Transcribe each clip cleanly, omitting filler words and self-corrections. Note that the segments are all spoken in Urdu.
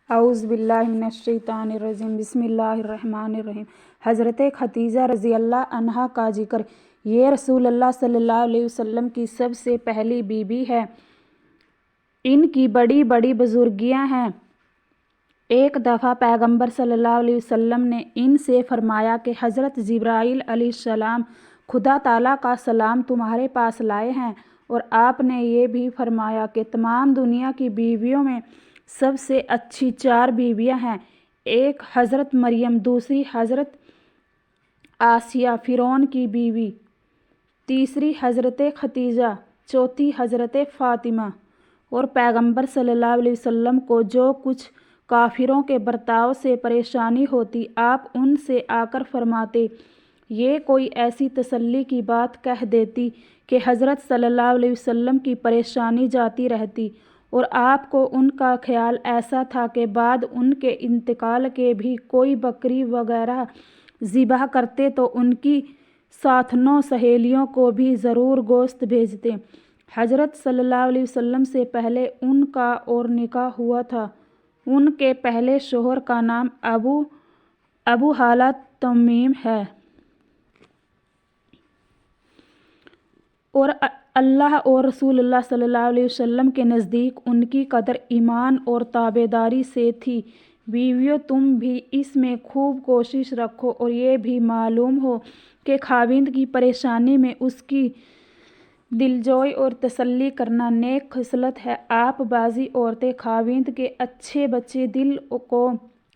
اعوذ باللہ من الشیطان الرجیم بسم اللہ الرحمن الرحیم۔ حضرت خدیجہ رضی اللہ عنہا کا ذکر۔ یہ رسول اللہ صلی اللہ علیہ وسلم کی سب سے پہلی بیوی ہے۔ ان کی بڑی بڑی بزرگیاں ہیں۔ ایک دفعہ پیغمبر صلی اللہ علیہ وسلم نے ان سے فرمایا کہ حضرت جبرائیل علیہ السلام خدا تعالیٰ کا سلام تمہارے پاس لائے ہیں، اور آپ نے یہ بھی فرمایا کہ تمام دنیا کی بیویوں میں سب سے اچھی 4 بیویاں ہیں۔ ایک حضرت مریم، دوسری حضرت آسیہ فرعون کی بیوی، تیسری حضرت خدیجہ، چوتھی حضرت فاطمہ۔ اور پیغمبر صلی اللہ علیہ وسلم کو جو کچھ کافروں کے برتاؤ سے پریشانی ہوتی، آپ ان سے آ کر فرماتے، یہ کوئی ایسی تسلی کی بات کہہ دیتی کہ حضرت صلی اللہ علیہ وسلم کی پریشانی جاتی رہتی، اور آپ کو ان کا خیال ایسا تھا کہ بعد ان کے انتقال کے بھی کوئی بکری وغیرہ ذبح کرتے تو ان کی ساتھنوں سہیلیوں کو بھی ضرور گوشت بھیجتے۔ حضرت صلی اللہ علیہ وسلم سے پہلے ان کا اور نکاح ہوا تھا۔ ان کے پہلے شوہر کا نام ابو ہالہ تمیم ہے، اور اللہ اور رسول اللہ صلی اللہ علیہ وسلم کے نزدیک ان کی قدر ایمان اور تابعداری سے تھی۔ بیویوں، تم بھی اس میں خوب کوشش رکھو، اور یہ بھی معلوم ہو کہ خاوند کی پریشانی میں اس کی دلجوئی اور تسلی کرنا نیک خصلت ہے۔ آپ بعضی عورتیں خاوند کے اچھے بچے دل کو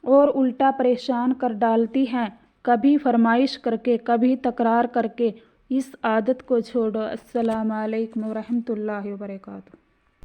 اور الٹا پریشان کر ڈالتی ہیں، کبھی فرمائش کر کے، کبھی تکرار کر کے۔ اس عادت کو چھوڑو۔ السلام علیکم ورحمۃ اللہ وبرکاتہ۔